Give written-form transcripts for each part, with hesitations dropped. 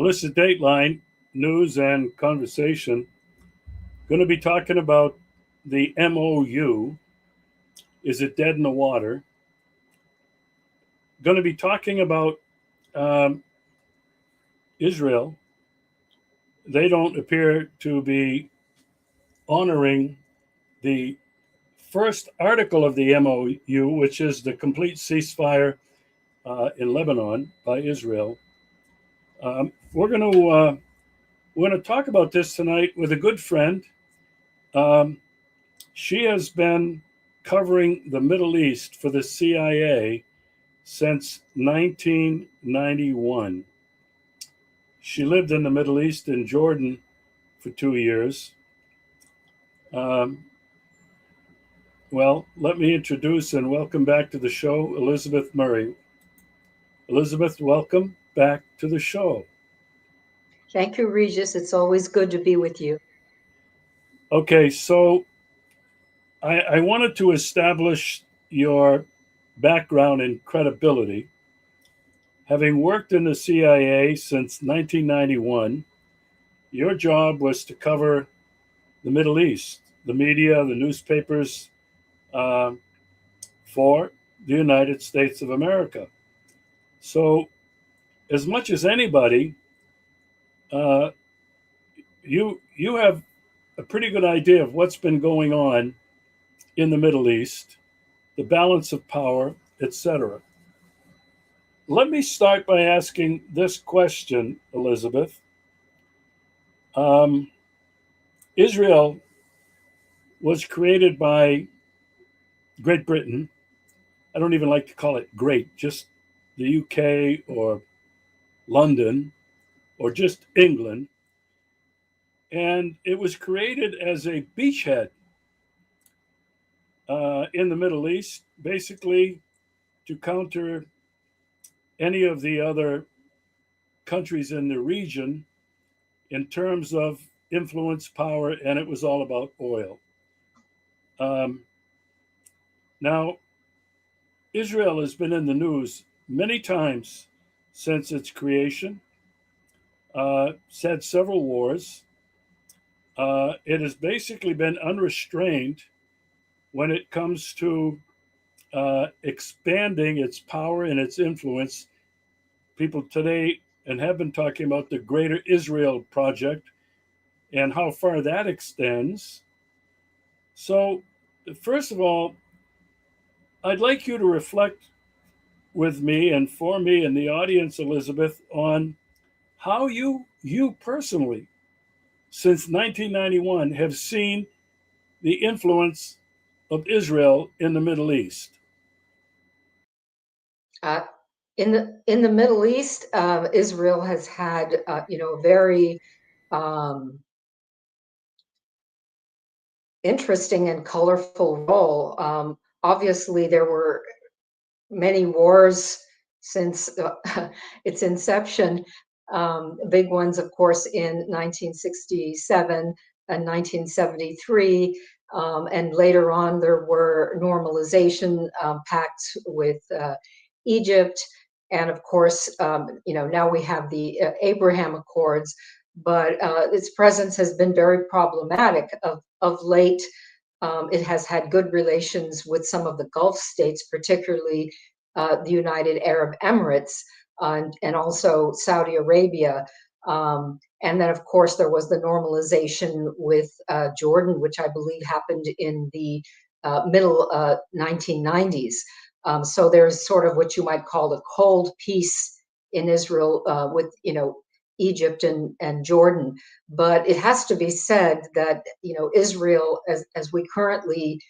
Well, this is Dateline News and Conversation. Going to be talking about the MOU. Is it dead in the water? Going to be talking about um, Israel. They don't appear to be honoring the first article of the MOU, which is the complete ceasefire in Lebanon by Israel. We're going to talk about this tonight with a good friend. Um, She has been covering the Middle East for the CIA since 1991. She lived in the Middle East in Jordan for 2 years. Um, let me introduce and welcome back to the show Elizabeth Murray. Elizabeth, welcome back to the show. Thank you, Regis. It's always good to be with you. Okay, so I wanted to establish your background and credibility. Having worked in the CIA since 1991, your job was to cover the Middle East, the media, the newspapers uh, for the United States of America. So, as much as anybody, uh, you have a pretty good idea of what's been going on in the Middle East, the balance of power, etc. Let me start by asking this question, Elizabeth. Um, Israel was created by Great Britain. I don't even like to call it great, just the UK or London or just England. And it was created as a beachhead in the Middle East, basically to counter any of the other countries in the region in terms of influence, power, and it was all about oil. Um, Now, Israel has been in the news many times since its creation. It's had several wars. It has basically been unrestrained when it comes to expanding its power and its influence. People today and have been talking about the Greater Israel Project and how far that extends. So, first of all, I'd like you to reflect with me and for me and the audience, Elizabeth, on how you personally, since 1991, have seen the influence of Israel in the Middle East. Uh, in the Middle East, Israel has had very um, interesting and colorful role. Obviously, there were many wars since its inception. Big ones, of course, in 1967 and 1973. And later on, there were normalization pacts with Egypt. And of course, now we have the Abraham Accords, but its presence has been very problematic of late. It has had good relations with some of the Gulf states, particularly the United Arab Emirates and also Saudi Arabia. And then, of course, there was the normalization with Jordan, which I believe happened in the middle 1990s. So there's sort of what you might call a cold peace in Israel with, Egypt and Jordan. But it has to be said that, Israel, as we currently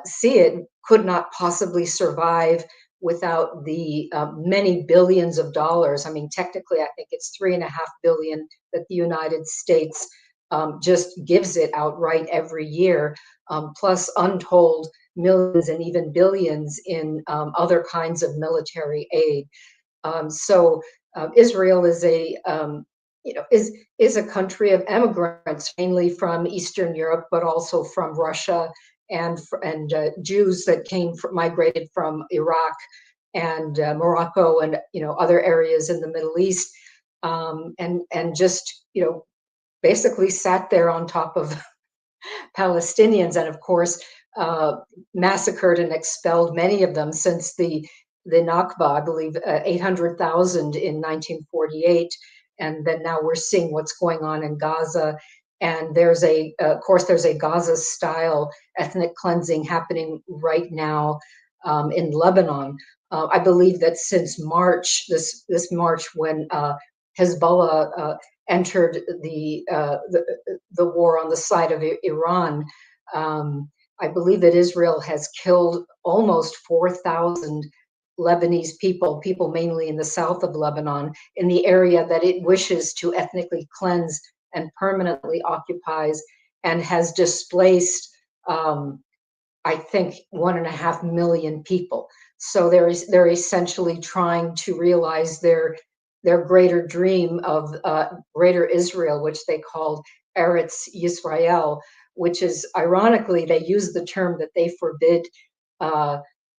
see it, could not possibly survive without the many billions of dollars. I mean, technically, I think it's $3.5 billion that the United States just gives it outright every year, plus untold millions and even billions in other kinds of military aid. So Israel is is a country of immigrants, mainly from Eastern Europe, but also from Russia and Jews that migrated from Iraq and Morocco and other areas in the Middle East. and just basically sat there on top of Palestinians, and of course massacred and expelled many of them since the Nakba, I believe 800,000 in 1948, and then now we're seeing what's going on in Gaza. And there's of course, there's a Gaza-style ethnic cleansing happening right now in Lebanon. I believe that since March, this March, when Hezbollah entered the war on the side of Iran, I believe that Israel has killed almost 4,000 Lebanese people mainly in the south of Lebanon, in the area that it wishes to ethnically cleanse and permanently occupies, and has displaced, I think, 1.5 million people. So they're essentially trying to realize their greater dream of greater Israel, which they called Eretz Yisrael, which is, ironically, they use the term that they forbid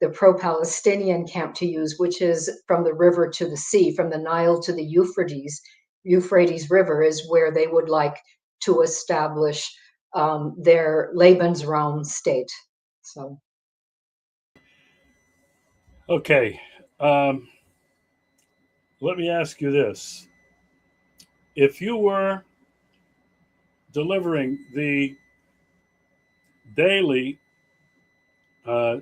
the pro-Palestinian camp to use, which is from the river to the sea, from the Nile to the Euphrates River is where they would like to establish their Lebensraum state. So, Okay. Let me ask you this. If you were delivering the daily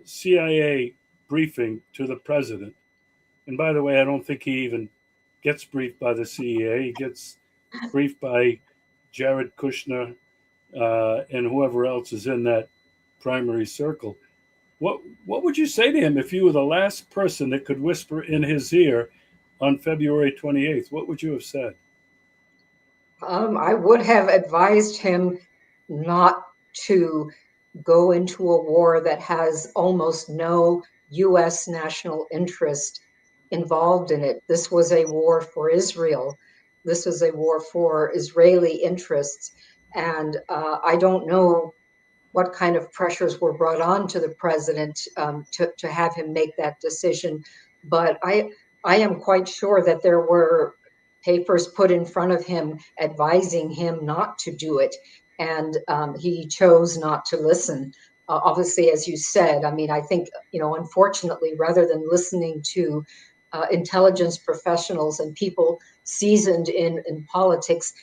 CIA briefing to the president, and by the way, I don't think he even gets briefed by the CIA. He gets briefed by Jared Kushner and whoever else is in that primary circle. What would you say to him if you were the last person that could whisper in his ear on February 28th? What would you have said? I would have advised him not to go into a war that has almost no U.S. national interest involved in it. This was a war for Israel. This was a war for Israeli interests. And I don't know what kind of pressures were brought on to the president to have him make that decision. But I am quite sure that there were papers put in front of him advising him not to do it. And he chose not to listen. Obviously, as you said, I mean, I think, unfortunately, rather than listening to intelligence professionals and people seasoned in politics,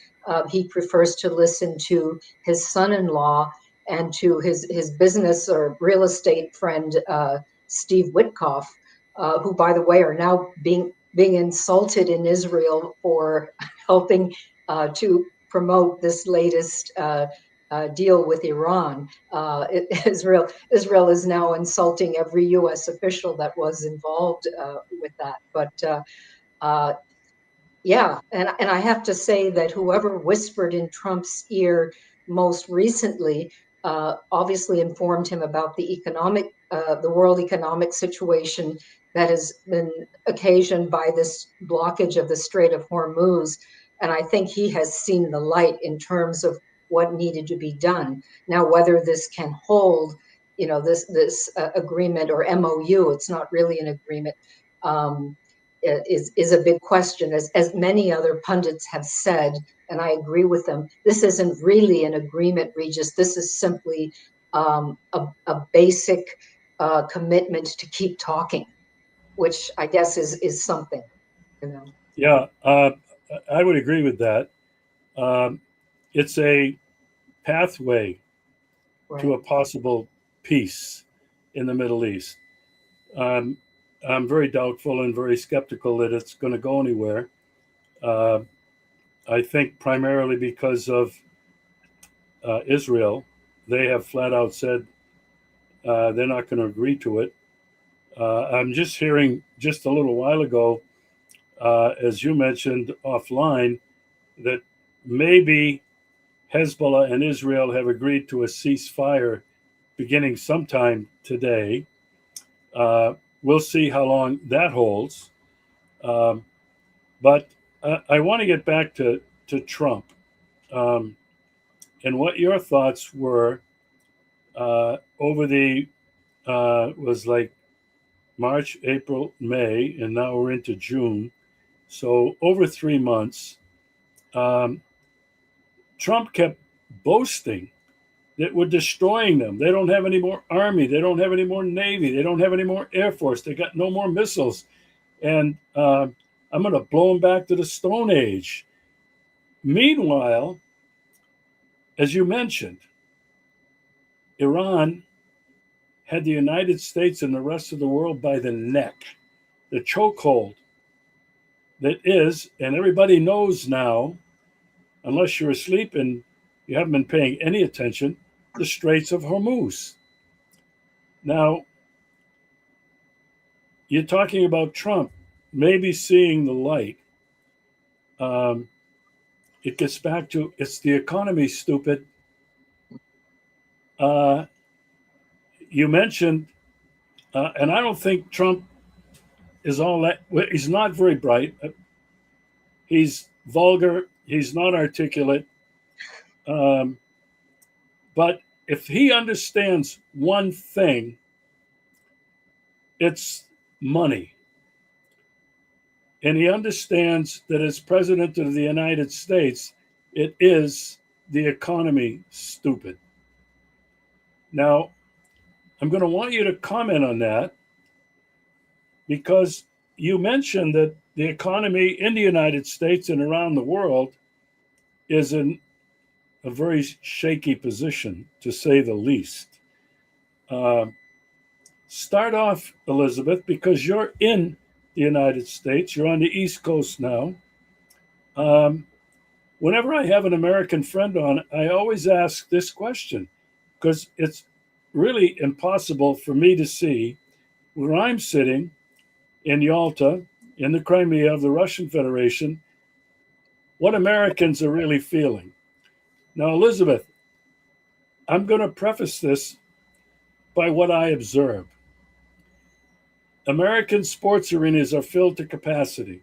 he prefers to listen to his son-in-law and to his business or real estate friend, Steve Witkoff, who, by the way, are now being insulted in Israel for helping to promote this latest deal with Iran. Israel is now insulting every U.S. official that was involved with that. But yeah, and I have to say that whoever whispered in Trump's ear most recently obviously informed him about the world economic situation that has been occasioned by this blockage of the Strait of Hormuz. And I think he has seen the light in terms of what needed to be done. Now, whether this can hold, this agreement or MOU, it's not really an agreement. Is a big question, as many other pundits have said, and I agree with them. This isn't really an agreement, Regis. This is simply a basic commitment to keep talking, which I guess is something, you know. Yeah, I would agree with that. Um, it's a pathway to Right. a possible peace in the Middle East. Um, I'm very doubtful and very skeptical that it's going to go anywhere. Uh, I think primarily because of Israel. They have flat out said they're not going to agree to it. I'm just hearing just a little while ago, as you mentioned offline, that maybe Hezbollah and Israel have agreed to a ceasefire beginning sometime today. We'll see how long that holds. Um, but I want to get back to Trump um, and what your thoughts were over the was like March, April, May, and now we're into June. So over 3 months, um, Trump kept boasting that we're destroying them. They don't have any more army. They don't have any more navy. They don't have any more air force. They got no more missiles. And I'm going to blow them back to the Stone Age. Meanwhile, as you mentioned, Iran had the United States and the rest of the world by the neck, the chokehold that is, and everybody knows now, unless you're asleep and you haven't been paying any attention, the Straits of Hormuz. Now, you're talking about Trump maybe seeing the light. Um, it gets back to it's the economy, stupid. Uh, you mentioned, and I don't think Trump is all that. Well, he's not very bright. He's vulgar. He's not articulate. Um, but if he understands one thing, it's money. And he understands that as president of the United States, it is the economy, stupid. Now, I'm going to want you to comment on that because you mentioned that the economy in the United States and around the world is in a very shaky position, to say the least. Uh, Start off, Elizabeth, because you're in the United States. You're on the East Coast now. Um, Whenever I have an American friend on, I always ask this question because it's really impossible for me to see where I'm sitting in Yalta, in the Crimea of the Russian Federation, what Americans are really feeling. Now, Elizabeth, I'm going to preface this by what I observe. American sports arenas are filled to capacity.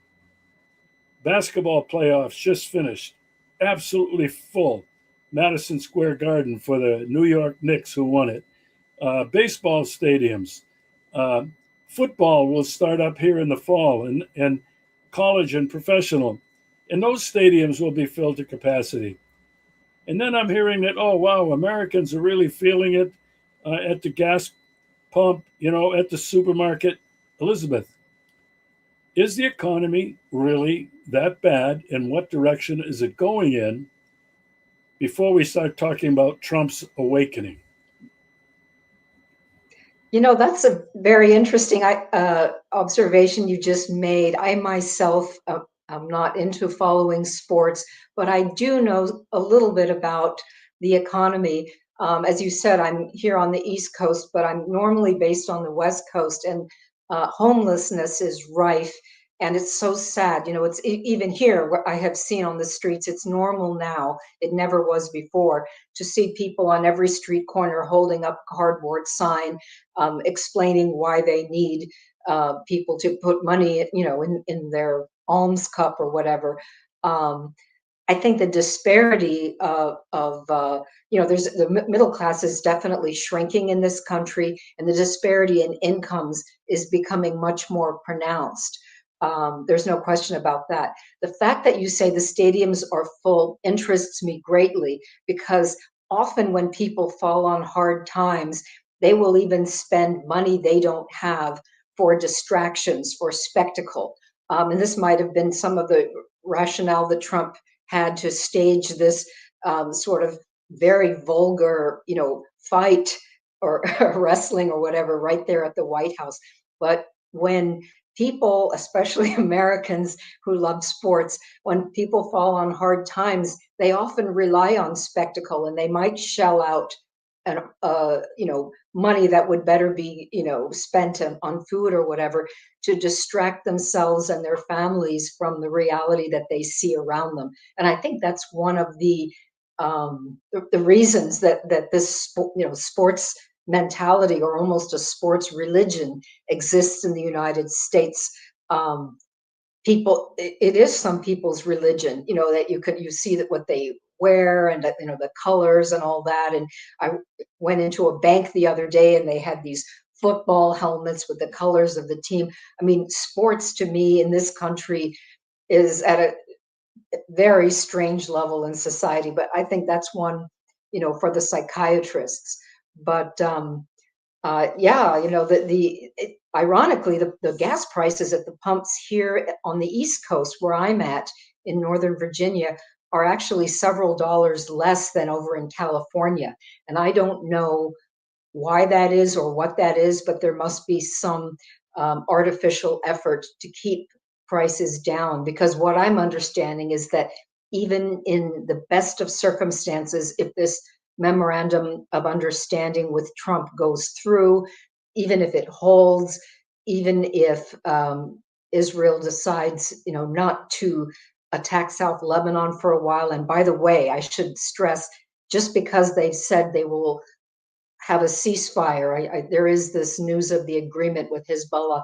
Basketball playoffs just finished, absolutely full. Madison Square Garden for the New York Knicks, who won it. Baseball stadiums. Uh, Football will start up here in the fall, and college and professional. And those stadiums will be filled to capacity. And then I'm hearing that, oh, wow, Americans are really feeling it at the gas pump, at the supermarket. Elizabeth, is the economy really that bad? And what direction is it going in before we start talking about Trump's awakening? That's a very interesting observation you just made. I myself, I'm not into following sports, but I do know a little bit about the economy. As you said, I'm here on the East Coast, but I'm normally based on the West Coast, and homelessness is rife. And it's so sad. It's even here, where I have seen on the streets, it's normal now. It never was before to see people on every street corner holding up a cardboard sign, explaining why they need people to put money, in their alms cup or whatever. Um, I think the disparity there's the middle class is definitely shrinking in this country, and the disparity in incomes is becoming much more pronounced. There's no question about that. The fact that you say the stadiums are full interests me greatly because often when people fall on hard times, they will even spend money they don't have for distractions, for spectacle. And this might have been some of the rationale that Trump had to stage this sort of very vulgar, fight or wrestling or whatever right there at the White House. But when people, especially Americans who love sports, when people fall on hard times, they often rely on spectacle, and they might shell out and money that would better be spent on food or whatever to distract themselves and their families from the reality that they see around them. And I think that's one of the reasons that this sports mentality, or almost a sports religion, exists in the United States. It is some people's religion, that you see that what they wear, and that the colors and all that. And I went into a bank the other day, and they had these football helmets with the colors of the team. I mean, sports to me in this country is at a very strange level in society. But I think that's one, for the psychiatrists. But yeah, ironically, the gas prices at the pumps here on the East Coast, where I'm at in Northern Virginia, are actually several dollars less than over in California. And I don't know why that is or what that is, but there must be some artificial effort to keep prices down. Because what I'm understanding is that even in the best of circumstances, if this memorandum of understanding with Trump goes through, even if it holds, even if Israel decides, not to attack South Lebanon for a while. And by the way, I should stress, just because they've said they will have a ceasefire. There is this news of the agreement with Hezbollah.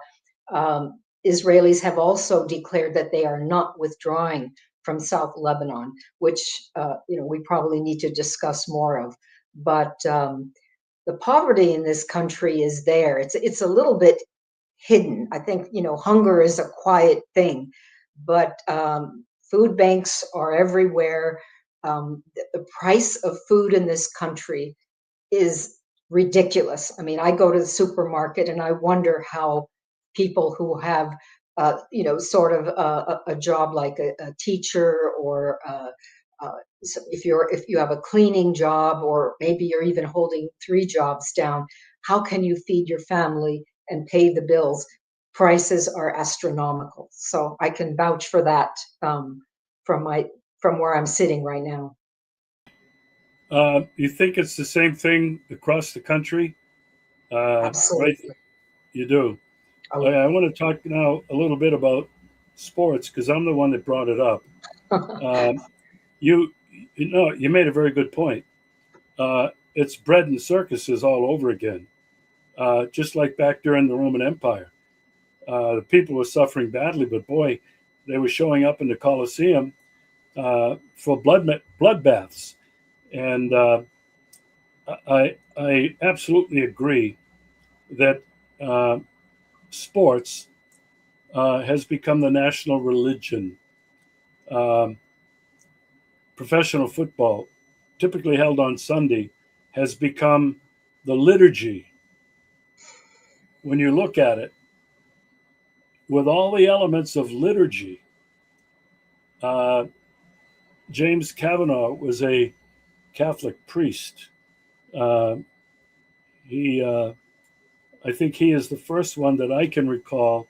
Israelis have also declared that they are not withdrawing from South Lebanon, which we probably need to discuss more of. But the poverty in this country is there. It's a little bit hidden. I think hunger is a quiet thing, but food banks are everywhere. The price of food in this country is ridiculous. I mean, I go to the supermarket and I wonder how people who have, sort of a job like a teacher, or so if you have a cleaning job, or maybe you're even holding 3 jobs down, how can you feed your family and pay the bills? Prices are astronomical. So I can vouch for that from where I'm sitting right now. You think it's the same thing across the country? Right, Absolutely. you do. Oh, I want to talk now a little bit about sports because I'm the one that brought it up. Um, you, you made a very good point. It's bread and circuses all over again, just like back during the Roman Empire. The people were suffering badly, but boy, they were showing up in the Colosseum for bloodbaths, and I absolutely agree that uh, sports has become the national religion. Um, Professional football, typically held on Sunday, has become the liturgy. When you look at it, with all the elements of liturgy, uh, James Kavanaugh was a Catholic priest. Uh, he, I think, he is the first one that I can recall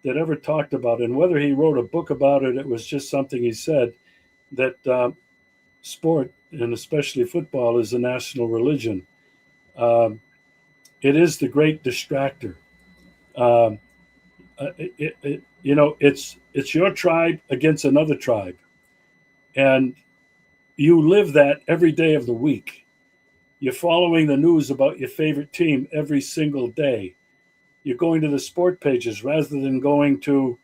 that ever talked about it. And whether he wrote a book about it, it was just something he said that sport, and especially football, is a national religion. Um, it is the great distractor. Um, it's your tribe against another tribe, and you live that every day of the week. You're following the news about your favorite team every single day. You're going to the sport pages rather than going to,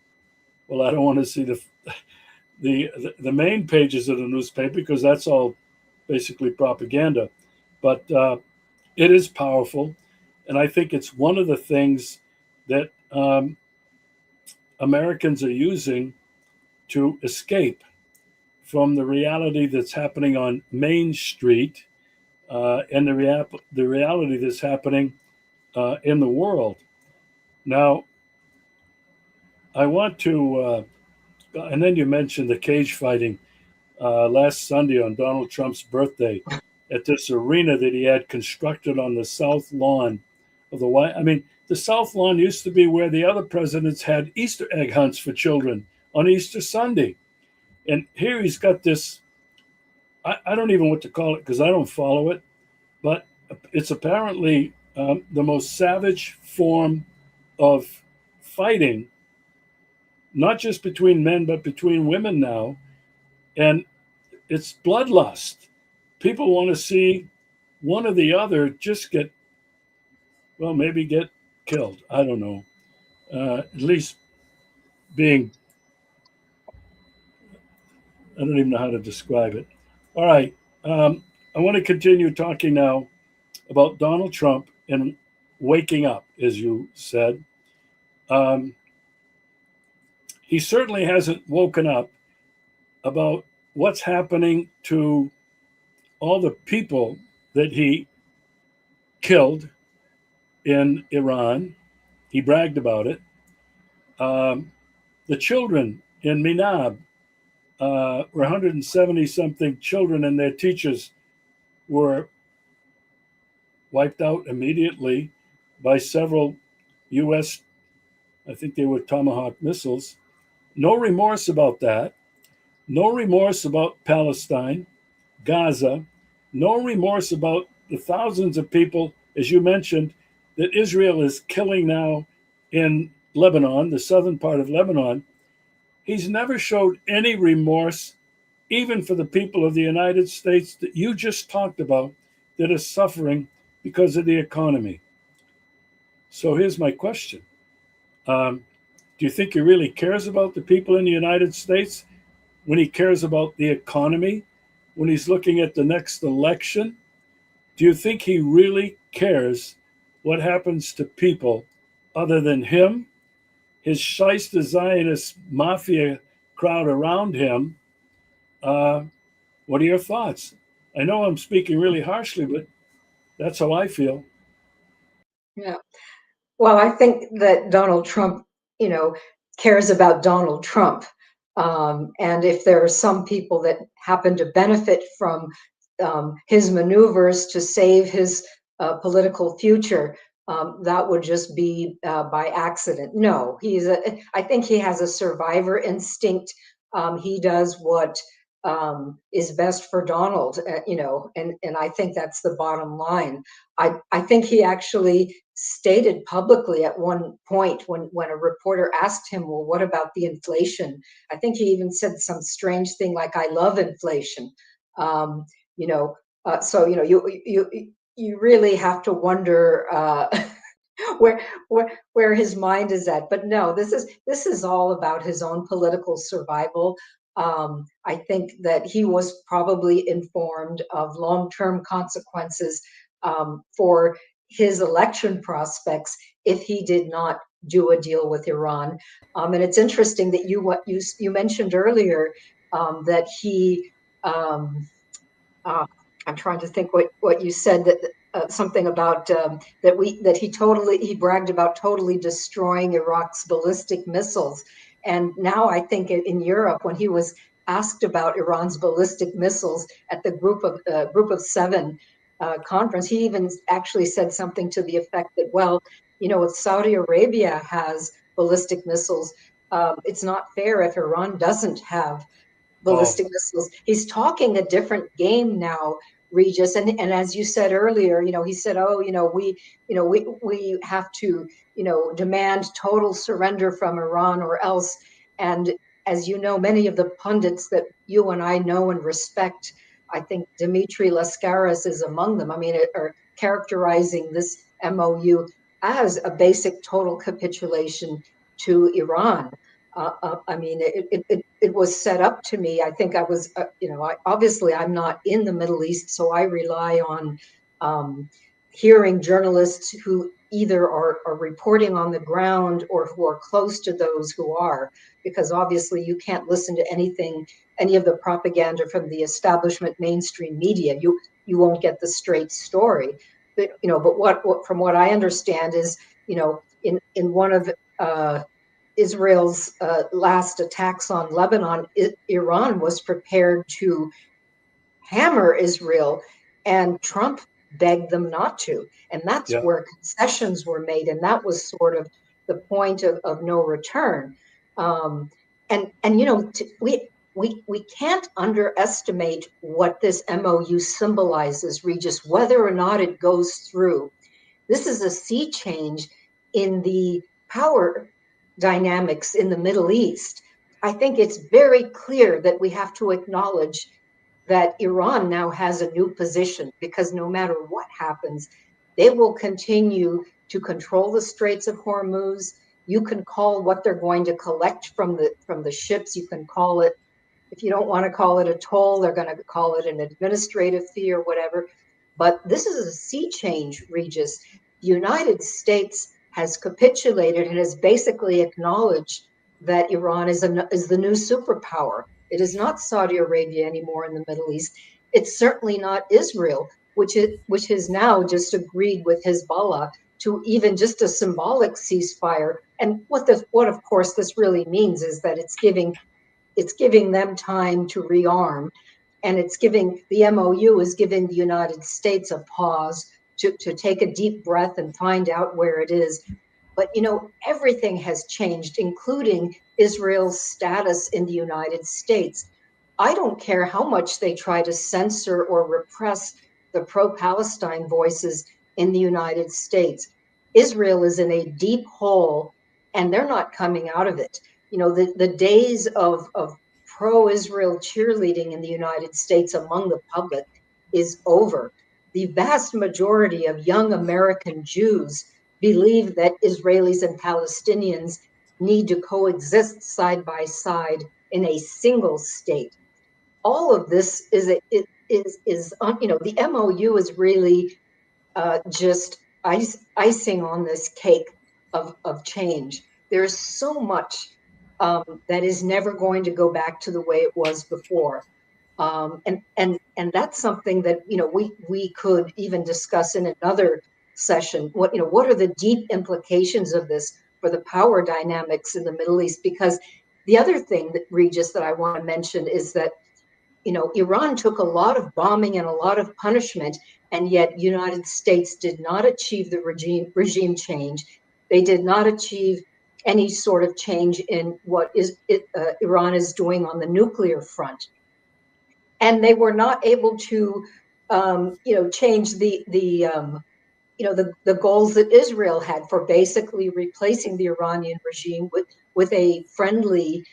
well, I don't want to see the main pages of the newspaper because that's all basically propaganda. But it is powerful, and I think it's one of the things that Americans are using to escape from the reality that's happening on Main Street and the reality that's happening in the world. Now, I want to, and then you mentioned the cage fighting last Sunday on Donald Trump's birthday at this arena that he had constructed on the south lawn of the White. I mean, the south lawn used to be where the other presidents had Easter egg hunts for children on Easter Sunday. And here he's got this, I don't even know what to call it because I don't follow it, but it's apparently the most savage form of fighting, not just between men, but between women now. And it's bloodlust. People want to see one or the other just get, well, maybe get killed. I don't know. At least being, I don't even know how to describe it. All right. I want to continue talking now about Donald Trump and waking up, as you said. Um, he certainly hasn't woken up about what's happening to all the people that he killed in Iran. He bragged about it. Um, the children in Minab were 170 something children, and their teachers were wiped out immediately by several U.S., I think they were Tomahawk missiles. No remorse about that. No remorse about Palestine, Gaza. No remorse about the thousands of people, as you mentioned, that Israel is killing now in Lebanon, the southern part of Lebanon. He's never showed any remorse, even for the people of the United States that you just talked about that are suffering because of the economy. So here's my question. Um, do you think he really cares about the people in the United States when he cares about the economy, when he's looking at the next election? Do you think he really cares what happens to people other than him, his shyster Zionist mafia crowd around him? Uh, what are your thoughts? I know I'm speaking really harshly, but that's how I feel. Yeah. Well, I think that Donald Trump, you know, cares about Donald Trump. And if there are some people that happen to benefit from his maneuvers to save his political future, that would just be by accident. No, I think he has a survivor instinct. He does what is best for Donald, and I think that's the bottom line. I think he actually stated publicly at one point when a reporter asked him, well, what about the inflation? I think he even said some strange thing like, I love inflation. Um, you know, so, you really have to wonder where, where his mind is at. But no, this is all about his own political survival. I think that he was probably informed of long-term consequences for his election prospects if he did not do a deal with Iran. And it's interesting that you mentioned earlier that he uh, I'm trying to think what you said, that something about he bragged about totally destroying Iraq's ballistic missiles. And now I think in Europe, when he was asked about Iran's ballistic missiles at the Group of Seven conference, he even actually said something to the effect that, well, if Saudi Arabia has ballistic missiles, it's not fair if Iran doesn't have Oh, ballistic missiles. He's talking a different game now, Regis. And as you said earlier, he said, oh, we have to, demand total surrender from Iran or else. And as you know, many of the pundits that you and I know and respect, I think Dmitry Lascaris is among them. I mean, are characterizing this MOU as a basic total capitulation to Iran. I mean, it was set up to me. I think I was, obviously I'm not in the Middle East, so I rely on hearing journalists who either are reporting on the ground or who are close to those who are, because obviously you can't listen to any of the propaganda from the establishment mainstream media. You won't get the straight story. But what from what I understand is, in one of Israel's last attacks on Lebanon, Iran was prepared to hammer Israel, and Trump begged them not to. And that's yeah. where concessions were made, and that was sort of the point of no return. Um, and we can't underestimate what this MOU symbolizes, Regis, whether or not it goes through. This is a sea change in the power dynamics in the Middle East. I think it's very clear that we have to acknowledge that Iran now has a new position, because no matter what happens, they will continue to control the Straits of Hormuz. You can call what they're going to collect from the ships, you can call it, if you don't want to call it a toll, they're going to call it an administrative fee or whatever. But this is a sea change, Regis. The United States has capitulated and has basically acknowledged that Iran is the new superpower. It is not Saudi Arabia anymore in the Middle East. It's certainly not Israel, which has now just agreed with Hezbollah to even just a symbolic ceasefire. And what of course this really means is that it's giving them time to rearm, and it's giving the MOU is giving the United States a pause to take a deep breath and find out where it is. But everything has changed, including Israel's status in the United States. I don't care how much they try to censor or repress the pro-Palestine voices in the United States. Israel is in a deep hole, and they're not coming out of it. The days of pro-Israel cheerleading in the United States among the public is over. The vast majority of young American Jews believe that Israelis and Palestinians need to coexist side by side in a single state. All of this is the MOU is really just icing on this cake of change. There's so much that is never going to go back to the way it was before. And that's something that we could even discuss in another session. What are the deep implications of this for the power dynamics in the Middle East? Because the other thing that, Regis, that I want to mention is that Iran took a lot of bombing and a lot of punishment, and yet United States did not achieve the regime change. They did not achieve any sort of change in what Iran is doing on the nuclear front, and they were not able to, change the goals that Israel had for basically replacing the Iranian regime with a friendly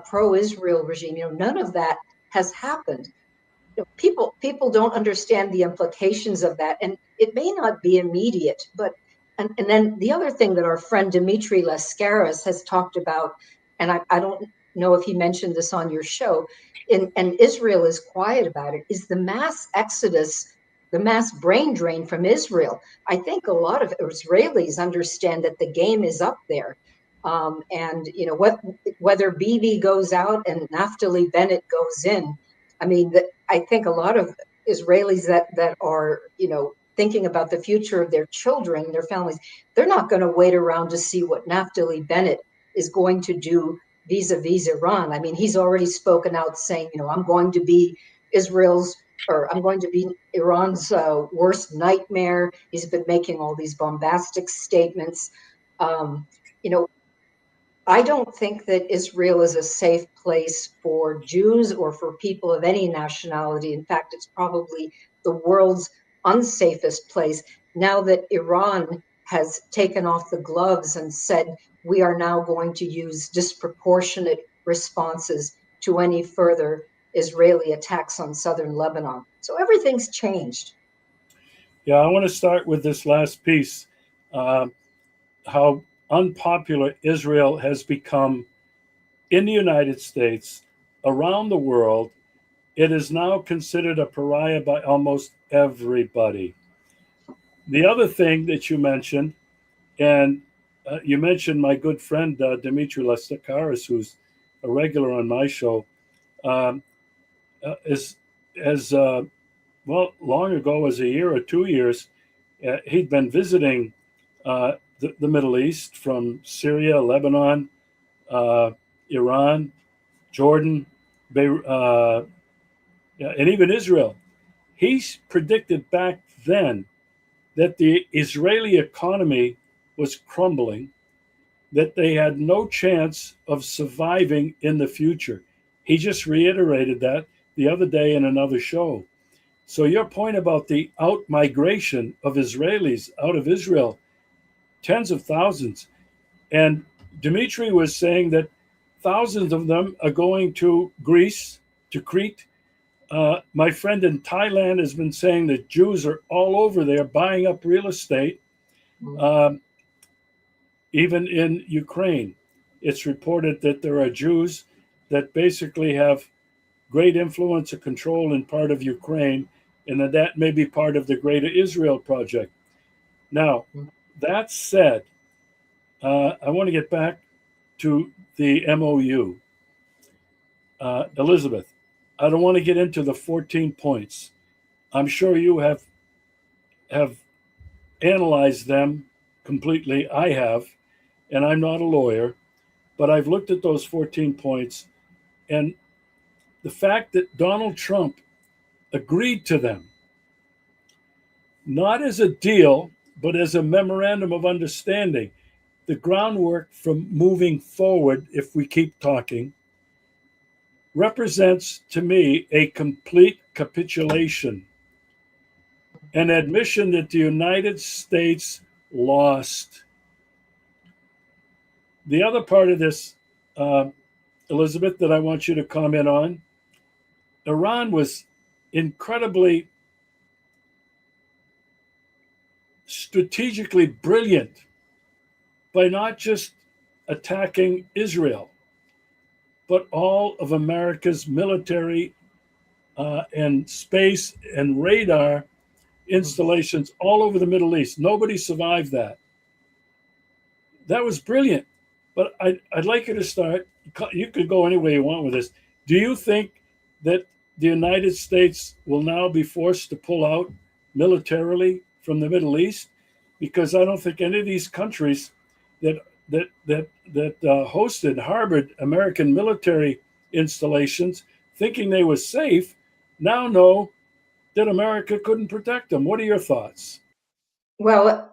pro-Israel regime. None of that has happened. People don't understand the implications of that, and it may not be immediate, but and then the other thing that our friend Dimitri Lascaris has talked about, and I don't know if he mentioned this on your show, and Israel is quiet about it, is the mass exodus, the mass brain drain from Israel. I think a lot of Israelis understand that the game is up there. And whether Bibi goes out and Naftali Bennett goes in, I mean, I think a lot of Israelis that are, thinking about the future of their children, their families, they're not going to wait around to see what Naftali Bennett is going to do vis-a-vis Iran. I mean, he's already spoken out saying, I'm going to be I'm going to be Iran's worst nightmare. He's been making all these bombastic statements. Um, you know, I don't think that Israel is a safe place for Jews or for people of any nationality. In fact, it's probably the world's unsafest place now that Iran has taken off the gloves and said, we are now going to use disproportionate responses to any further Israeli attacks on southern Lebanon. So everything's changed. Yeah, I want to start with this last piece, uh, how unpopular Israel has become in the United States, around the world. It is now considered a pariah by almost everybody. The other thing that you mentioned, and you mentioned my good friend Dimitri Lastakaris, who's a regular on my show, um, is as long ago as a year or 2 years, he'd been visiting the Middle East from Syria, Lebanon, uh, Iran, Jordan, and even Israel. He predicted back then that the Israeli economy was crumbling, that they had no chance of surviving in the future. He just reiterated that the other day in another show. So, your point about the out migration of Israelis out of Israel, tens of thousands, and Dmitry was saying that thousands of them are going to Greece, to Crete. My friend in Thailand has been saying that Jews are all over there buying up real estate, um, even in Ukraine. It's reported that there are Jews that basically have great influence or control in part of Ukraine, and that may be part of the Greater Israel Project. Now, that said, I want to get back to the MOU. Elizabeth, I don't want to get into the 14 points. I'm sure you have analyzed them completely. I have, and I'm not a lawyer, but I've looked at those 14 points, and the fact that Donald Trump agreed to them, not as a deal, but as a memorandum of understanding, the groundwork from moving forward, if we keep talking, represents to me a complete capitulation, an admission that the United States lost. The other part of this, uh, Elizabeth, that I want you to comment on, Iran was incredibly strategically brilliant by not just attacking Israel, but all of America's military and space and radar installations all over the Middle East. Nobody survived that. That was brilliant. But I'd like you to start. You could go any way you want with this. Do you think that the United States will now be forced to pull out militarily from the Middle East? Because I don't think any of these countries that hosted, harbored American military installations, thinking they were safe, now know that America couldn't protect them. What are your thoughts? Well,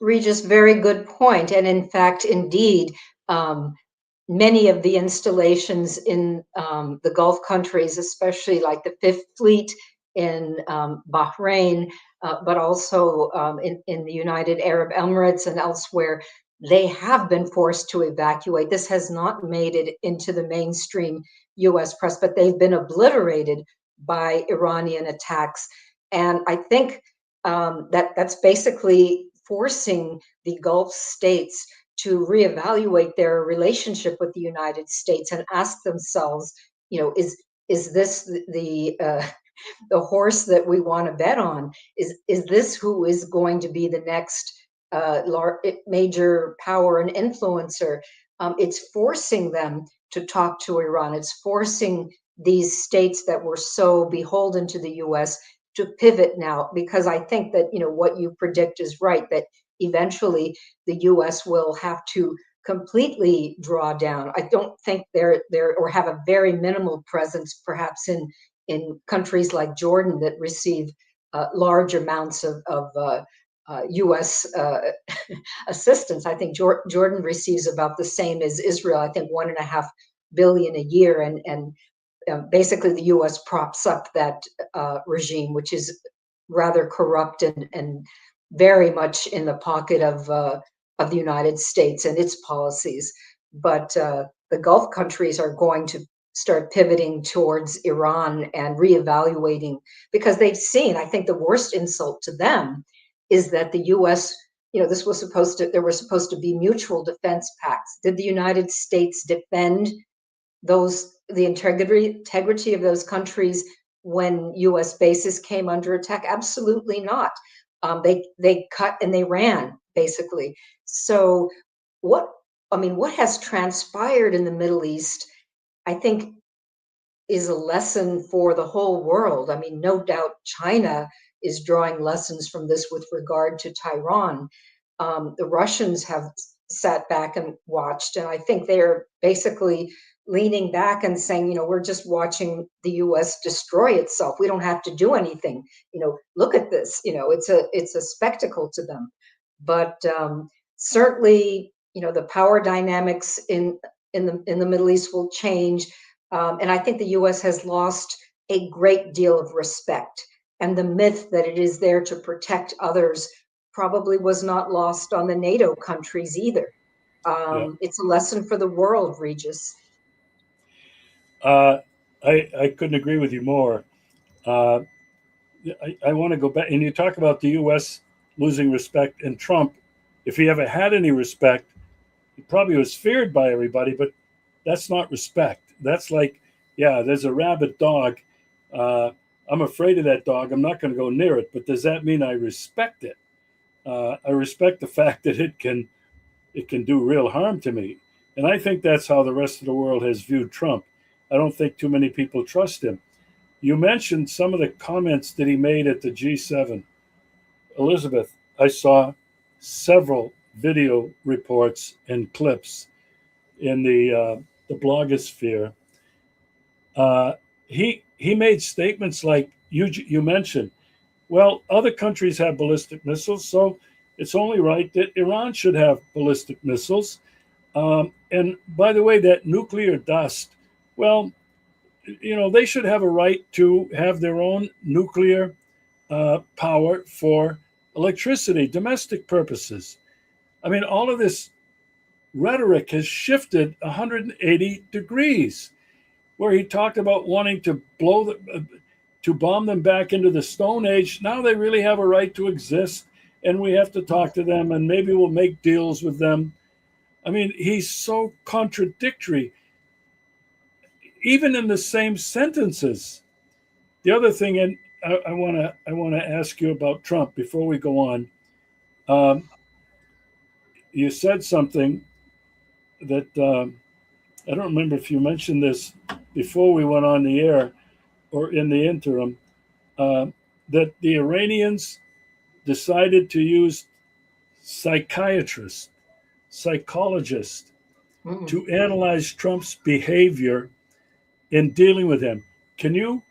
Regis, very good point. And in fact, indeed, um, many of the installations in the Gulf countries, especially like the Fifth Fleet in Bahrain, but also in the United Arab Emirates and elsewhere, they have been forced to evacuate. This has not made it into the mainstream US press, but they've been obliterated by Iranian attacks. And I think that's basically forcing the Gulf states to reevaluate their relationship with the United States and ask themselves, is this the horse that we want to bet on? Is this who is going to be the next major power and influencer? It's forcing them to talk to Iran. It's forcing these states that were so beholden to the U.S. to pivot now, because I think that what you predict is right, that eventually the U.S. will have to completely draw down. I don't think they're or have a very minimal presence, perhaps in countries like Jordan that receive large amounts of U.S. assistance. I think Jordan receives about the same as Israel. I think 1.5 billion a year, and basically the U.S. props up that regime, which is rather corrupt and very much in the pocket of the United States and its policies. But the Gulf countries are going to start pivoting towards Iran and reevaluating, because they've seen, I think the worst insult to them is that the U.S., there were supposed to be mutual defense pacts. Did the United States defend the integrity of those countries when U.S. bases came under attack? Absolutely not. They cut and they ran, basically. So what has transpired in the Middle East, I think, is a lesson for the whole world. I mean, no doubt China is drawing lessons from this with regard to Tehran. The Russians have sat back and watched, and I think they're basically leaning back and saying, we're just watching the U.S. destroy itself. We don't have to do anything. Look at this. It's a spectacle to them. But certainly, the power dynamics in the Middle East will change, and I think the U.S. has lost a great deal of respect. And the myth that it is there to protect others probably was not lost on the NATO countries either. Yeah. It's a lesson for the world, Regis. Uh, I couldn't agree with you more. Uh, I want to go back, and you talk about the U.S. losing respect, and Trump, if he ever had any respect, he probably was feared by everybody, but that's not respect. That's like, yeah, there's a rabid dog. I'm afraid of that dog. I'm not going to go near it, but does that mean I respect it? I respect the fact that it can do real harm to me. And I think that's how the rest of the world has viewed Trump. I don't think too many people trust him. You mentioned some of the comments that he made at the G7. Elizabeth, I saw several video reports and clips in the blogosphere. He made statements like you mentioned. Well, other countries have ballistic missiles, so it's only right that Iran should have ballistic missiles. And by the way, that nuclear dust, well, they should have a right to have their own nuclear power for electricity, domestic purposes. I mean, all of this rhetoric has shifted 180 degrees, where he talked about wanting to to bomb them back into the Stone Age. Now they really have a right to exist, and we have to talk to them, and maybe we'll make deals with them. I mean, he's so contradictory, even in the same sentences. The other thing, and I want to ask you about Trump before we go on. Um, you said something that I don't remember if you mentioned this before we went on the air or in the interim, uh, that the Iranians decided to use psychiatrists, psychologists Mm. to analyze Trump's behavior in dealing with him. Can you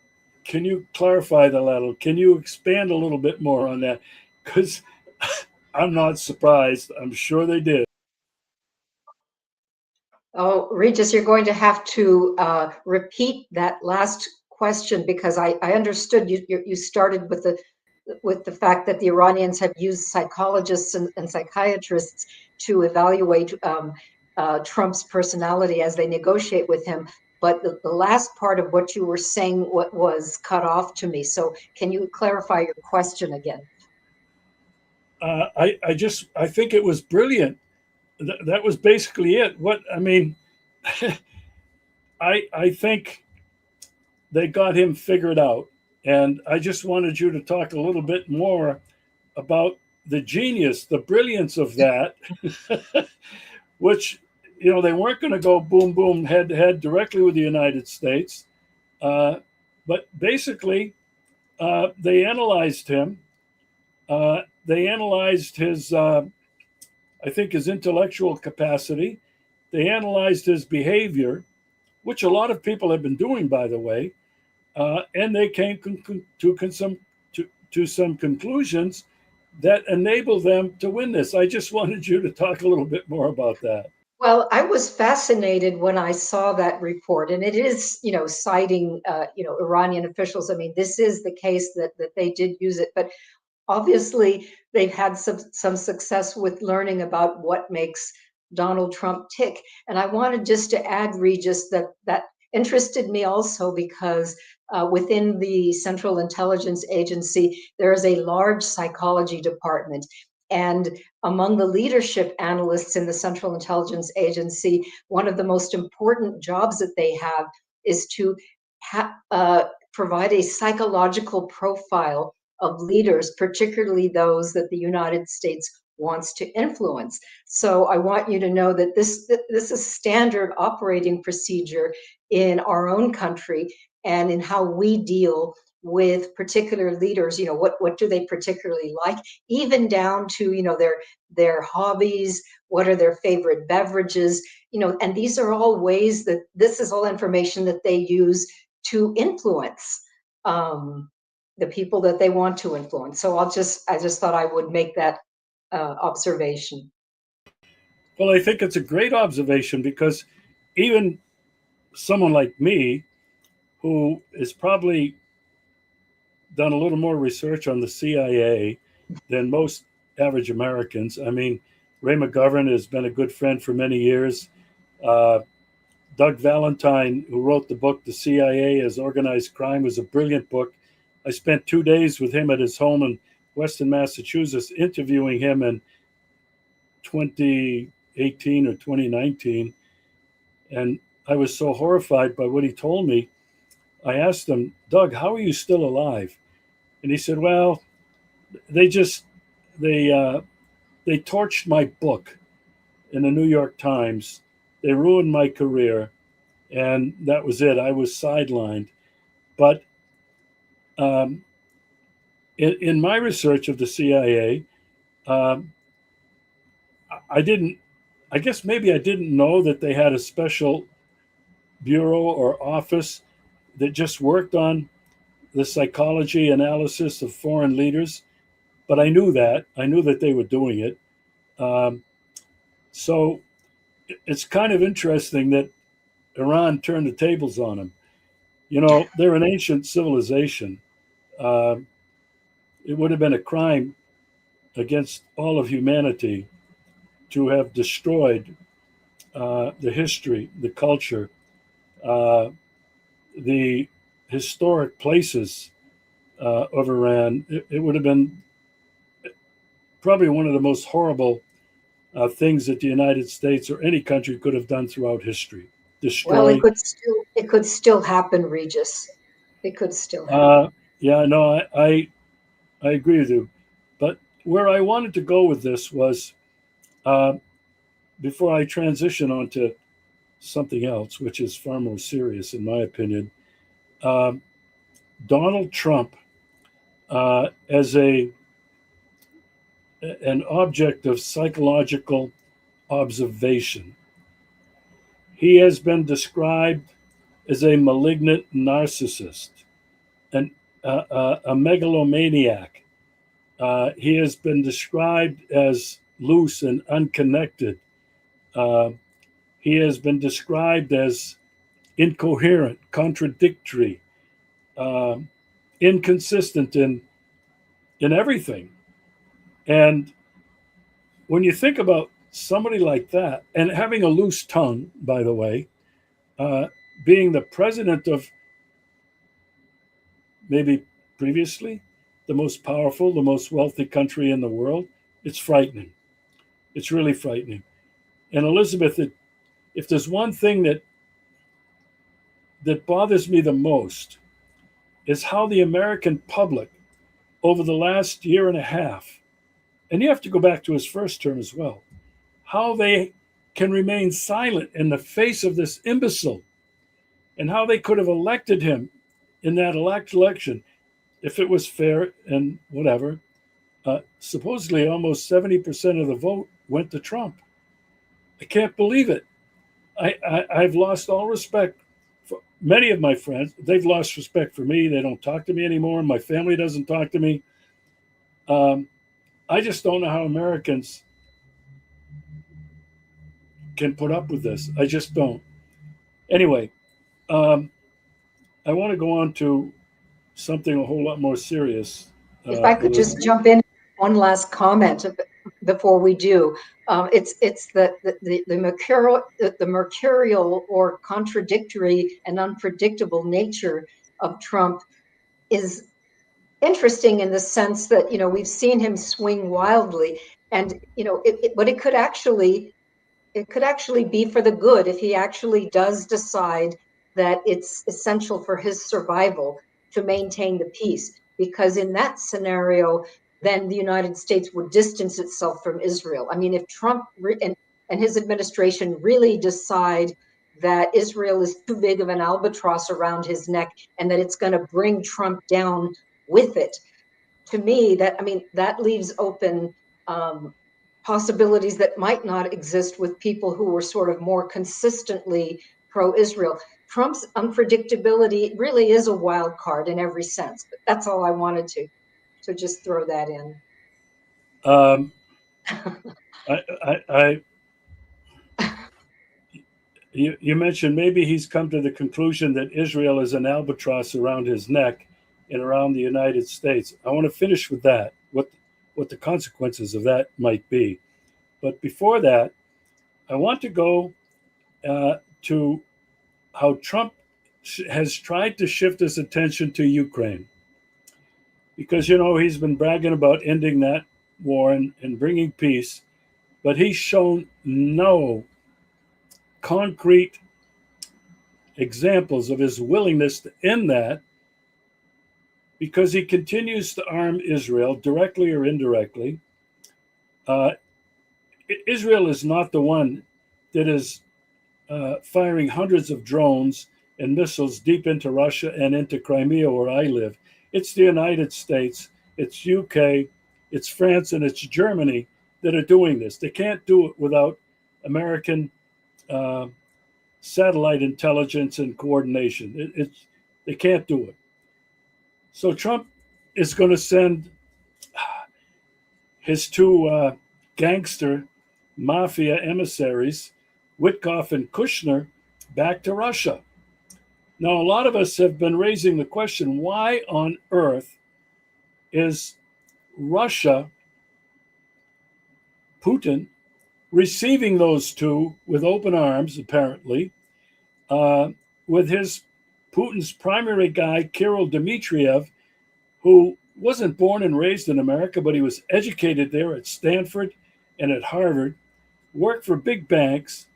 clarify that a little? Can you expand a little bit more on that? Because I'm not surprised. I'm sure they did. Oh, Regis, you're going to have to repeat that last question because I understood you started with the fact that the Iranians have used psychologists and psychiatrists to evaluate Trump's personality as they negotiate with him. But the last part of what you were saying what was cut off to me. So can you clarify your question again? I think it was brilliant. That was basically it. What I mean, I think they got him figured out, and I just wanted you to talk a little bit more about the genius, the brilliance of that, which they weren't going to go boom boom head to head directly with the United States, uh, but basically they analyzed him. They analyzed his, I think, his intellectual capacity. They analyzed his behavior, which a lot of people have been doing, by the way, and they came to some conclusions that enable them to win this. I just wanted you to talk a little bit more about that. Well, I was fascinated when I saw that report, and it is, citing, Iranian officials. I mean, this is the case that they did use it, but obviously they've had some success with learning about what makes Donald Trump tick. And I wanted just to add, Regis, that interested me also because within the Central Intelligence Agency, there is a large psychology department. And among the leadership analysts in the Central Intelligence Agency, one of the most important jobs that they have is to provide a psychological profile of leaders, particularly those that the United States wants to influence. So I want you to know that this is standard operating procedure in our own country and in how we deal with particular leaders. What do they particularly like, even down to their hobbies, what are their favorite beverages, and these are all ways that this is all information that they use to influence the people that they want to influence. So I just thought I would make that observation. Well, I think it's a great observation because even someone like me, who has probably done a little more research on the CIA than most average Americans. I mean, Ray McGovern has been a good friend for many years. Uh, Doug Valentine, who wrote the book The CIA as Organized Crime, was a brilliant book. I spent 2 days with him at his home in Weston, Massachusetts, interviewing him in 2018 or 2019. And I was so horrified by what he told me. I asked him, Doug, how are you still alive? And he said, well, they just, they, uh, they torched my book in the New York Times They ruined my career, and that was it. I was sidelined. But um, in my research of the CIA, um, I didn't. I guess maybe I didn't know that they had a special bureau or office that just worked on the psychology analysis of foreign leaders. But I knew that. I knew that they were doing it. Um, so it's kind of interesting that Iran turned the tables on them. You know, they're an ancient civilization. Um, it would have been a crime against all of humanity to have destroyed the history, the culture, uh, the historic places of Iran. It would have been probably one of the most horrible things that the United States or any country could have done throughout history. Well, Destroy. it could still happen, Regis. It could still Uh, happen. yeah, no, I agree with you. But where I wanted to go with this was uh, before I transition onto something else, which is far more serious, in my opinion. Um, Donald Trump, as a an object of psychological observation, he has been described as a malignant narcissist, an, a megalomaniac. He has been described as loose and unconnected. Uh, he has been described as incoherent, contradictory, uh, inconsistent in everything. And when you think about somebody like that, and having a loose tongue, by the way, uh, being the president of maybe previously the most powerful, the most wealthy country in the world, it's frightening. It's really frightening. And Elizabeth, if there's one thing that bothers me the most, is how the American public over the last year and a half, and you have to go back to his first term as well, how they can remain silent in the face of this imbecile and how they could have elected him in that election if it was fair and whatever. Supposedly, almost 70% of the vote went to Trump. I can't believe it. I've lost all respect for many of my friends. They've lost respect for me. They don't talk to me anymore. My family doesn't talk to me. Um, I just don't know how Americans can put up with this. I just don't. Anyway, um, I want to go on to something a whole lot more serious, If I could just Elizabeth. jump in one last comment before we do. It's the mercurial or contradictory and unpredictable nature of Trump is interesting in the sense that we've seen him swing wildly, and but it could actually be for the good if he actually does decide that it's essential for his survival to maintain the peace. Because in that scenario, then the United States would distance itself from Israel. I mean, if Trump and his administration really decide that Israel is too big of an albatross around his neck and that it's going to bring Trump down with it, to me, that leaves open um, possibilities that might not exist with people who were sort of more consistently pro-Israel. Trump's unpredictability really is a wild card in every sense. But that's all I wanted to just throw that in. Um, I you mentioned maybe he's come to the conclusion that Israel is an albatross around his neck and around the United States. I want to finish with that. What the consequences of that might be. But before that, I want to go to how Trump has tried to shift his attention to Ukraine. Because, he's been bragging about ending that war and bringing peace, but he's shown no concrete examples of his willingness to end that because he continues to arm Israel directly or indirectly. Uh, Israel is not the one that is firing hundreds of drones and missiles deep into Russia and into Crimea, where I live. It's the United States, it's UK, it's France, and it's Germany that are doing this. They can't do it without American uh, satellite intelligence and coordination. They can't do it. So Trump is going to send his two gangster mafia emissaries, Witkoff and Kushner, back to Russia. Now, a lot of us have been raising the question, why on earth is Russia, Putin, receiving those two with open arms, apparently, uh, with his Putin's primary guy, Kirill Dmitriev, who wasn't born and raised in America, but he was educated there at Stanford and at Harvard, worked for big banks.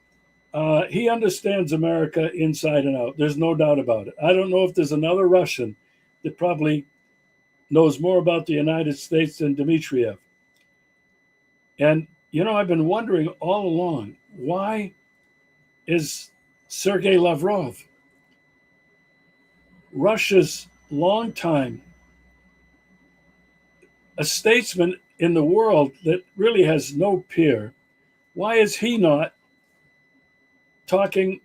He understands America inside and out. There's no doubt about it. I don't know if there's another Russian that probably knows more about the United States than Dmitriev. And, I've been wondering all along, why is Sergei Lavrov, Russia's longtime a statesman in the world that really has no peer, why is he not talking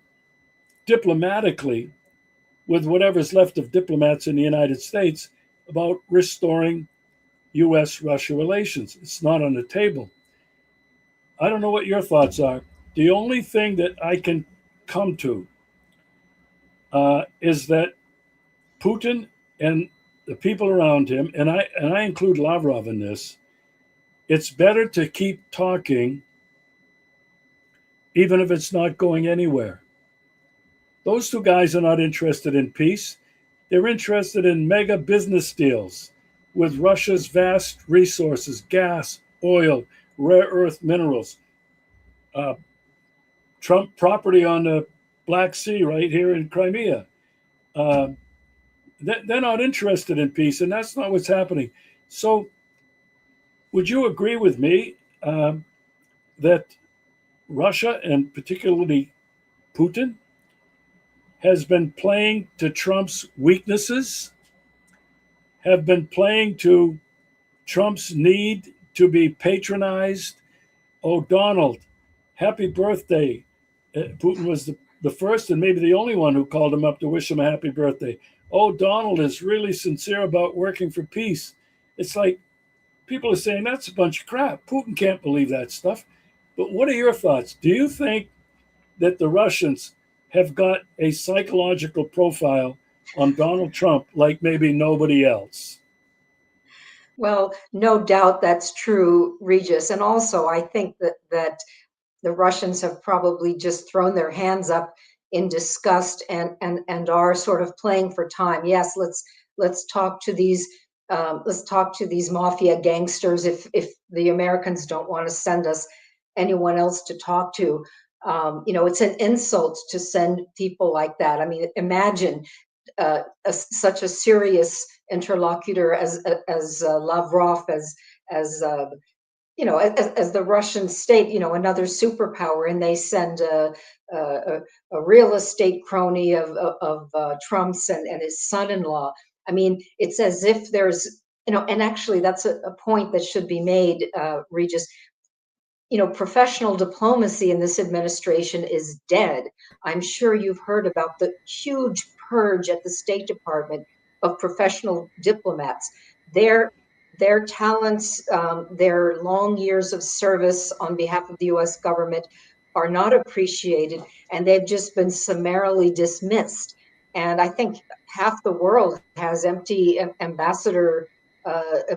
diplomatically with whatever's left of diplomats in the United States about restoring US Russia relations? It's not on the table. I don't know what your thoughts are. The only thing that I can come to is that Putin and the people around him, and I include Lavrov in this, it's better to keep talking even if it's not going anywhere. Those two guys are not interested in peace. They're interested in mega business deals with Russia's vast resources, gas, oil, rare earth minerals, uh, Trump property on the Black Sea right here in Crimea. Uh, they're not interested in peace, and that's not what's happening. So, would you agree with me that Russia, and particularly Putin, has been playing to Trump's weaknesses, have been playing to Trump's need to be patronized? Oh, Donald, happy birthday. Putin was the first and maybe the only one who called him up to wish him a happy birthday. Oh, Donald is really sincere about working for peace. It's like people are saying that's a bunch of crap. Putin can't believe that stuff. But what are your thoughts? Do you think that the Russians have got a psychological profile on Donald Trump like maybe nobody else? Well, no doubt that's true, Regis. And also, I think that the Russians have probably just thrown their hands up in disgust and are sort of playing for time. Yes, let's talk to these mafia gangsters if the Americans don't want to send us anyone else to talk to. It's an insult to send people like that. I mean, imagine such a serious interlocutor as Lavrov, as the Russian state, another superpower, and they send a real estate crony of Trump's and his son-in-law. I mean, it's as if there's, and actually that's a point that should be made, Regis. Professional diplomacy in this administration is dead. I'm sure you've heard about the huge purge at the State Department of professional diplomats. Their their talents, their long years of service on behalf of the U.S. government are not appreciated, and they've just been summarily dismissed. And I think half the world has empty ambassador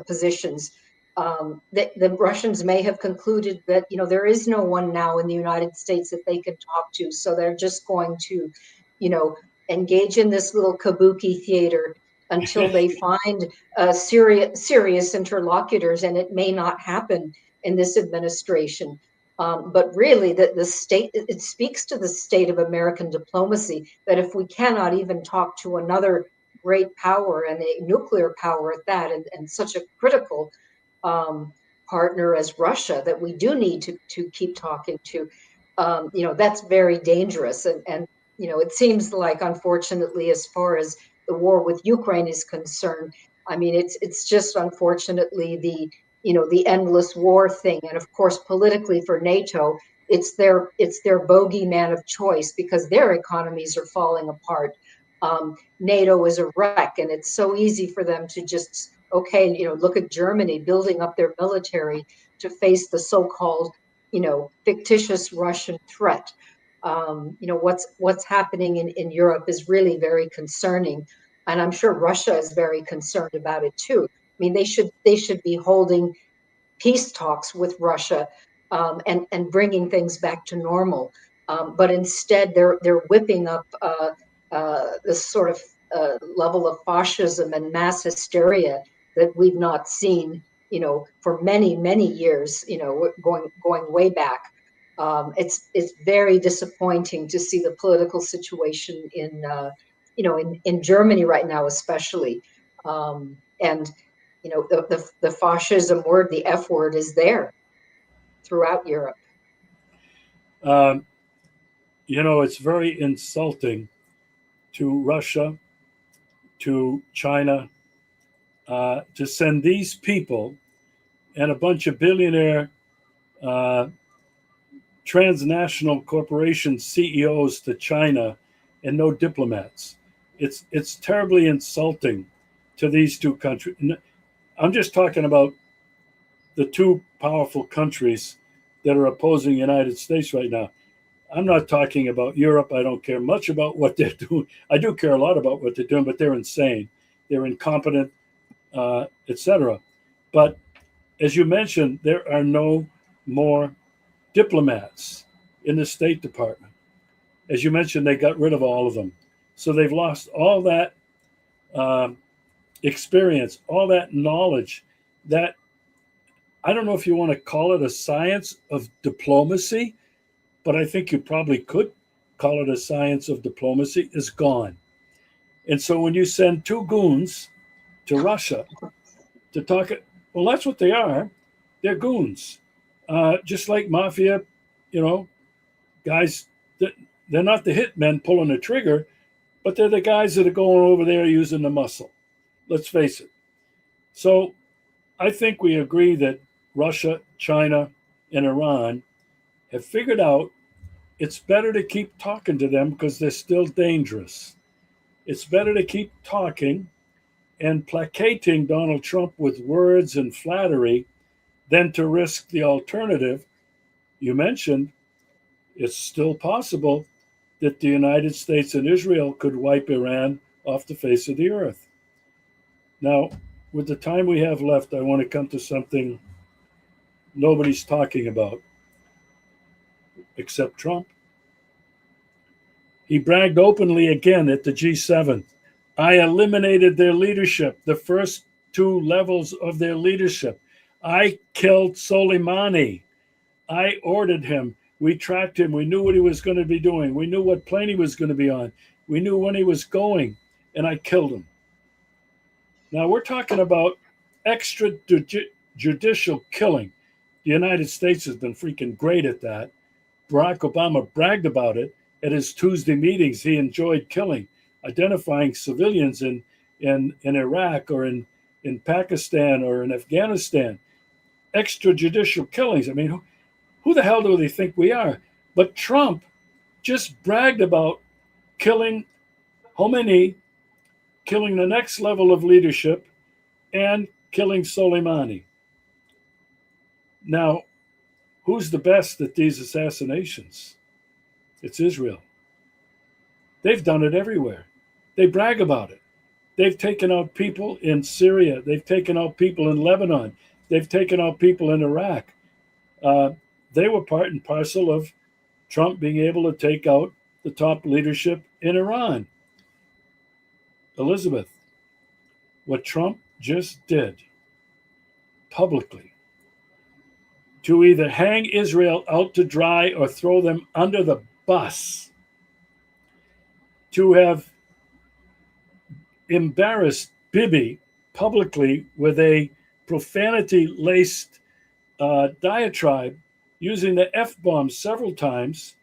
positions. The Russians may have concluded that there is no one now in the United States that they can talk to, so they're just going to, you know, engage in this little kabuki theater until they find serious interlocutors, and it may not happen in this administration. But really, the state, it speaks to the state of American diplomacy that if we cannot even talk to another great power, and a nuclear power at that, and such a critical um, partner as Russia that we do need to keep talking to. that's very dangerous. And it seems like, unfortunately, as far as the war with Ukraine is concerned, I mean, it's just unfortunately the endless war thing. And of course, politically for NATO, it's their bogeyman of choice because their economies are falling apart. NATO is a wreck, and it's so easy for them to just, okay, look at Germany building up their military to face the so-called fictitious Russian threat. What's happening in Europe is really very concerning, and I'm sure Russia is very concerned about it too. I mean, they should be holding peace talks with Russia, and bringing things back to normal. But instead, they're whipping up this sort of level of fascism and mass hysteria that we've not seen, for many years. Going way back. It's very disappointing to see the political situation in Germany right now, especially. And the fascism word, the F word, is there throughout Europe. Um, it's very insulting to Russia, to China, to send these people and a bunch of billionaire uh, transnational corporation CEOs to China and no diplomats. It's terribly insulting to these two countries. I'm just talking about the two powerful countries that are opposing the United States right now. I'm not talking about Europe. I don't care much about what they're doing. I do care a lot about what they're doing, but they're insane. They're incompetent, etc. But as you mentioned, there are no more diplomats in the State Department. As you mentioned, they got rid of all of them. So they've lost all that um, experience, all that knowledge, that I don't know if you want to call it a science of diplomacy, but I think you probably could call it a science of diplomacy, is gone. And so when you send two goons to Russia to talk, well, that's what they are. They're goons. Just like mafia, you know, guys, they're not the hitmen pulling the trigger, but they're the guys that are going over there using the muscle. Let's face it. So I think we agree that Russia, China, and Iran have figured out it's better to keep talking to them because they're still dangerous. It's better to keep talking and placating Donald Trump with words and flattery than to risk the alternative. You mentioned it's still possible that the United States and Israel could wipe Iran off the face of the earth. Now, with the time we have left, I want to come to something nobody's talking about except Trump. He bragged openly again at the G7. I eliminated their leadership, the first two levels of their leadership. I killed Soleimani. I ordered him. We tracked him. We knew what he was going to be doing. We knew what plane he was going to be on. We knew when he was going, and I killed him. Now we're talking about extrajudicial killing. The United States has been freaking great at that. Barack Obama bragged about it at his Tuesday meetings. He enjoyed killing, identifying civilians in Iraq or in Pakistan or in Afghanistan. Extrajudicial killings. I mean, who the hell do they think we are? But Trump just bragged about killing Khomeini, killing the next level of leadership, and killing Soleimani. Now, who's the best at these assassinations? It's Israel. They've done it everywhere. They brag about it. They've taken out people in Syria. They've taken out people in Lebanon. They've taken out people in Iraq. Uh, they were part and parcel of Trump being able to take out the top leadership in Iran. Elizabeth, what Trump just did publicly to either hang Israel out to dry or throw them under the bus, to have embarrassed Bibi publicly with a profanity laced diatribe using the F bomb several times.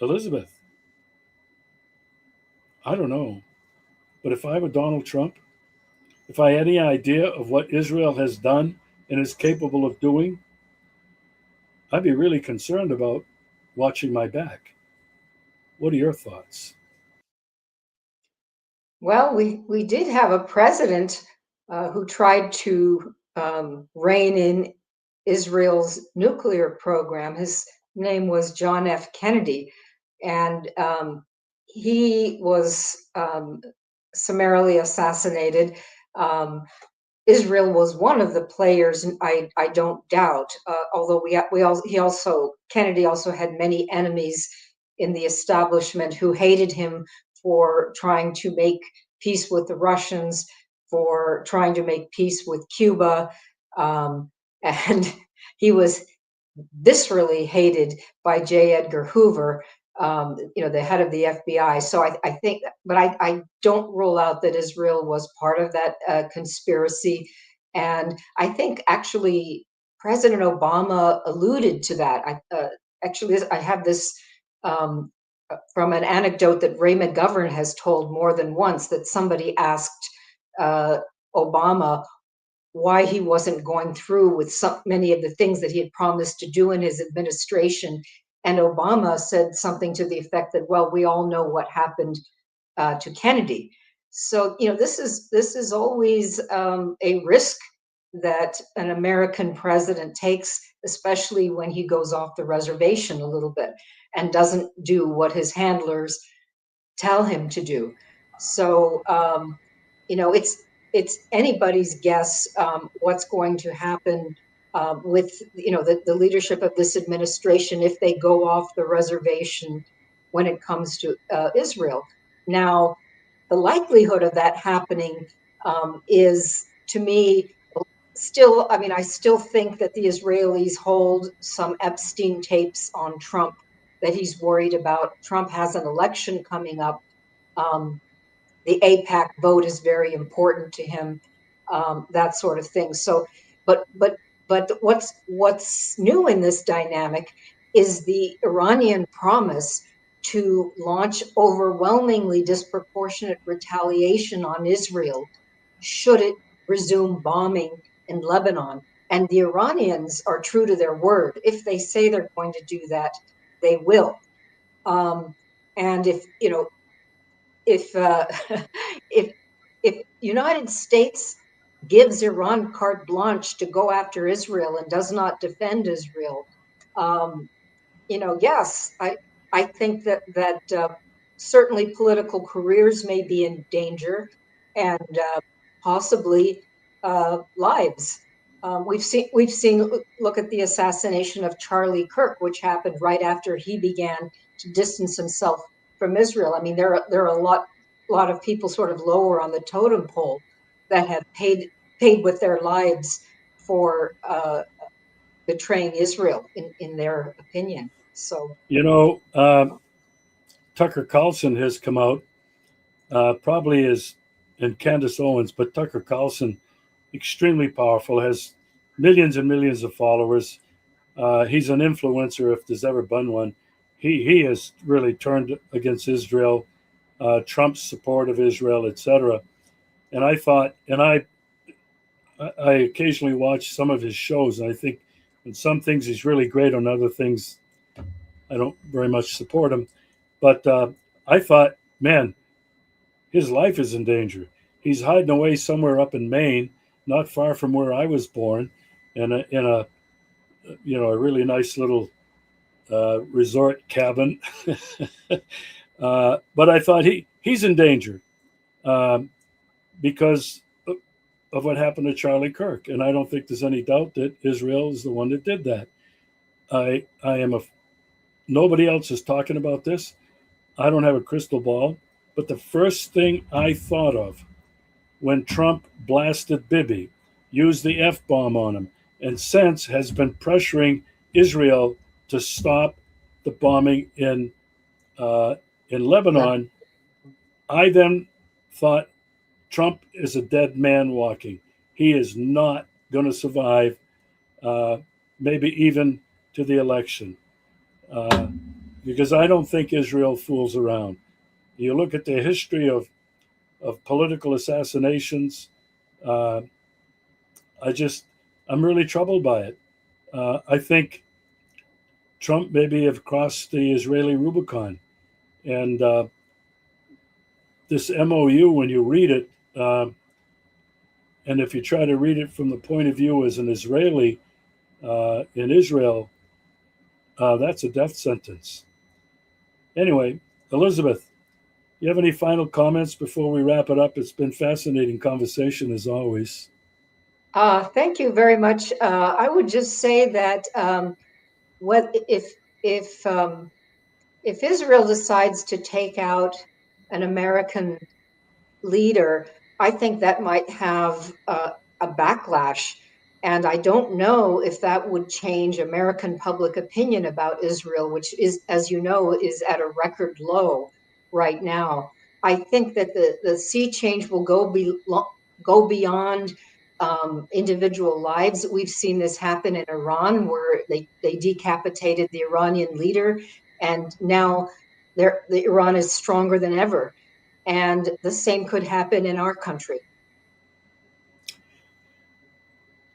Elizabeth, I don't know. But if I were Donald Trump, if I had any idea of what Israel has done and is capable of doing, I'd be really concerned about watching my back. What are your thoughts? Well, we did have a president who tried to rein in Israel's nuclear program. His name was John F. Kennedy, and he was summarily assassinated. Um, Israel was one of the players, and I don't doubt. Although Kennedy also had many enemies in the establishment who hated him for trying to make peace with the Russians, for trying to make peace with Cuba, and he was viscerally hated by J. Edgar Hoover, the head of the FBI. So I think, but I don't rule out that Israel was part of that conspiracy. And I think actually President Obama alluded to that. I have this from an anecdote that Ray McGovern has told more than once, that somebody asked Obama why he wasn't going through with many of the things that he had promised to do in his administration. And Obama said something to the effect that, well, we all know what happened to Kennedy. So, this is always a risk that an American president takes, especially when he goes off the reservation a little bit and doesn't do what his handlers tell him to do. So, it's anybody's guess what's going to happen with the leadership of this administration if they go off the reservation when it comes to Israel. Now, the likelihood of that happening is, to me, still. I mean, I still think that the Israelis hold some Epstein tapes on Trump that he's worried about. Trump has an election coming up. Um, the APAC vote is very important to him, that sort of thing. So, but what's new in this dynamic is the Iranian promise to launch overwhelmingly disproportionate retaliation on Israel should it resume bombing in Lebanon. And the Iranians are true to their word. If they say they're going to do that, they will. And if if if United States gives Iran carte blanche to go after Israel and does not defend Israel, um, yes, I think that certainly political careers may be in danger, and possibly lives. We've seen. Look at the assassination of Charlie Kirk, which happened right after he began to distance himself from Israel. I mean, there are a lot of people sort of lower on the totem pole that have paid with their lives for betraying Israel, in their opinion. So, You know, Tucker Carlson has come out, probably is, and Candace Owens, but Tucker Carlson, extremely powerful, has millions and millions of followers. He's an influencer if there's ever been one. He has really turned against Israel, Trump's support of Israel, etc. And I thought, and I occasionally watch some of his shows, and I think in some things he's really great. On other things, I don't very much support him. But I thought, man, his life is in danger. He's hiding away somewhere up in Maine, not far from where I was born, in a a really nice little resort cabin. But I thought he's in danger, um, because of what happened to Charlie Kirk, and I don't think there's any doubt that Israel is the one that did that. I am a Nobody else is talking about this. I don't have a crystal ball, but the first thing I thought of when Trump blasted Bibi, used the F bomb on him, and since has been pressuring Israel to stop the bombing uh, in yeah. Lebanon. I then thought Trump is a dead man walking. He is not going to survive. Uh, maybe even to the election, uh, because I don't think Israel fools around. You look at the history of political assassinations. Uh, I just, I'm really troubled by it. I think Trump maybe have crossed the Israeli Rubicon. And this MOU, when you read it, and if you try to read it from the point of view as an Israeli in Israel, that's a death sentence. Anyway, Elizabeth, you have any final comments before we wrap it up? It's been fascinating conversation as always. Thank you very much. I would just say that what if if Israel decides to take out an American leader, I think that might have a backlash. And I don't know if that would change American public opinion about Israel, which is, as you know, is at a record low right now. I think that the sea change will go beyond individual lives. We've seen this happen in Iran, where they decapitated the Iranian leader, and now the Iran is stronger than ever. And the same could happen in our country.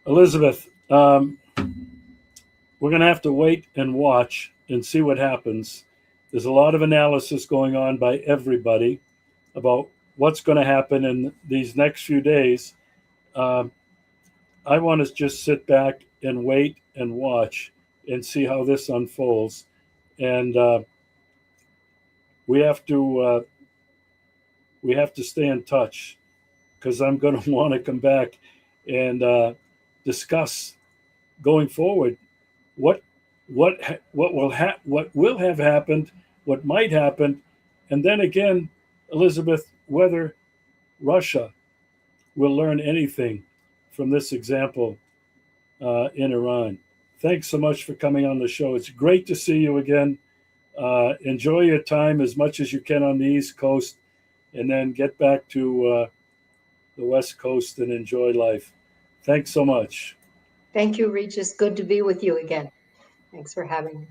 Elizabeth, we're going to have to wait and watch and see what happens. There's a lot of analysis going on by everybody about what's going to happen in these next few days. Um, I want to just sit back and wait and watch and see how this unfolds. And we have to we have to stay in touch because I'm going to want to come back and discuss going forward what what will have happened, what might happen, and then again, Elizabeth, whether Russia will learn anything from this example in Iran. Thanks so much for coming on the show. It's great to see you again. Enjoy your time as much as you can on the East Coast, and then get back to the West Coast and enjoy life. Thanks so much. Thank you, Regis. Good to be with you again. Thanks for having me.